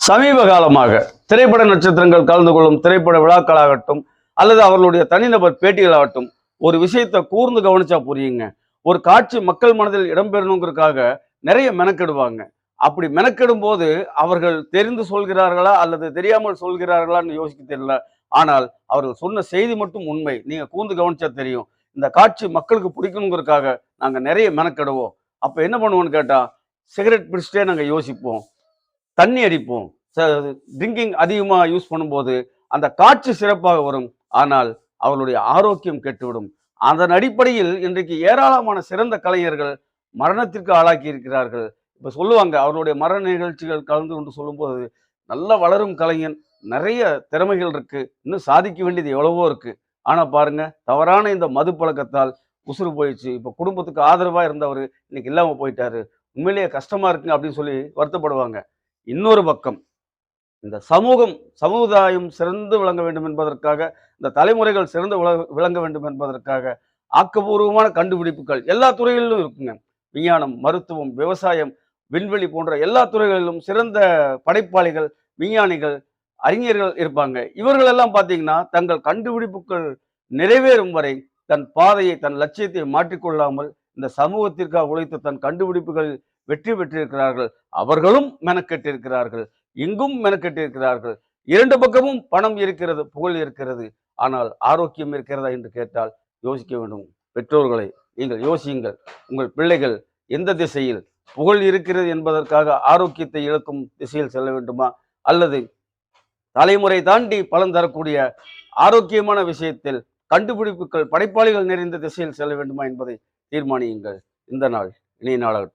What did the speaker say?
சமீப காலமாக திரைப்பட நட்சத்திரங்கள் கலந்து கொள்ளும் திரைப்பட விழாக்களாகட்டும் அல்லது அவர்களுடைய தனிநபர் பேட்டிகளாகட்டும் ஒரு விஷயத்தை கூர்ந்து கவனிச்சா புரியுங்க. ஒரு காட்சி மக்கள் மனதில் இடம்பெறணுங்கிறதுக்காக நிறைய மெனக்கெடுவாங்க. அப்படி மெனக்கெடும் போது அவர்கள் தெரிந்து சொல்கிறார்களா அல்லது தெரியாமல் சொல்கிறார்களான்னு யோசிக்க தெரியல. ஆனால் அவர்கள் சொன்ன செய்தி மட்டும் உண்மை. நீங்க கூர்ந்து கவனிச்சா தெரியும். இந்த காட்சி மக்களுக்கு பிடிக்கணுங்கிறதுக்காக நாங்க நிறைய மெனக்கெடுவோம். அப்ப என்ன பண்ணுவோம்னு கேட்டா, சிகரெட் பிடிச்சிட்டே நாங்க யோசிப்போம். தண்ணி அடிப்போம். ட்ரிங்கிங் அதிகமா யூஸ் பண்ணும்போது அந்த காட்சி சிறப்பாக வரும். ஆனால் அவர்களுடைய ஆரோக்கியம் கெட்டுவிடும். அதன் அடிப்படையில் இன்றைக்கு ஏராளமான சிறந்த கலைஞர்கள் மரணத்திற்கு ஆளாக்கி இருக்கிறார்கள். இப்ப சொல்லுவாங்க, அவருடைய மரண நிகழ்ச்சிகள் கலந்து கொண்டு சொல்லும்போது, நல்ல வளரும் கலைஞன், நிறைய திறமைகள் இருக்கு, இன்னும் சாதிக்க வேண்டியது எவ்வளவோ இருக்கு. ஆனா பாருங்க, தவறான இந்த மது பழக்கத்தால் உசுறு போயிடுச்சு. இப்ப குடும்பத்துக்கு ஆதரவா இருந்தவர் இன்னைக்கு இல்லாம போயிட்டாரு. உண்மையிலேயே கஷ்டமா இருக்குங்க அப்படின்னு சொல்லி வருத்தப்படுவாங்க. இன்னொரு பக்கம் இந்த சமுதாயம் சிறந்து விளங்க வேண்டும் என்பதற்காக, இந்த தலைமுறைகள் சிறந்து விளங்க வேண்டும் என்பதற்காக ஆக்கப்பூர்வமான கண்டுபிடிப்புகள் எல்லா துறைகளிலும் இருக்குங்க. விஞ்ஞானம், மருத்துவம், விவசாயம், விண்வெளி போன்ற எல்லா துறைகளிலும் சிறந்த படைப்பாளிகள், விஞ்ஞானிகள், அறிஞர்கள் இருப்பாங்க. இவர்கள் எல்லாம் பார்த்தீங்கன்னா, தங்கள் கண்டுபிடிப்புகள் நிறைவேறும் வரை தன் பாதையை, தன் லட்சியத்தை மாற்றிக்கொள்ளாமல் இந்த சமூகத்திற்காக உழைத்து தன் கண்டுபிடிப்புகள் வெற்றி பெற்றிருக்கிறார்கள். அவர்களும் மெனக்கெட்டிருக்கிறார்கள். எங்கும் மெனக்கெட்டிருக்கிறார்கள். 2 பக்கமும் பணம் இருக்கிறது, புகழ் இருக்கிறது. ஆனால் ஆரோக்கியம் இருக்கிறதா என்று கேட்டால் யோசிக்க வேண்டும். பெற்றோர்களை நீங்கள் யோசியுங்கள். உங்கள் பிள்ளைகள் எந்த திசையில் புகழ் இருக்கிறது என்பதற்காக ஆரோக்கியத்தை இழக்கும் திசையில் செல்ல வேண்டுமா? அல்லது தலைமுறை தாண்டி பலன் தரக்கூடிய ஆரோக்கியமான விஷயத்தில் கண்டுபிடிப்புகள், படைப்பாளிகள் நிறைந்த திசையில் செல்ல வேண்டுமா என்பதை தீர்மானியுங்கள். இந்த நாள் இனிய நாளாகட்டும்.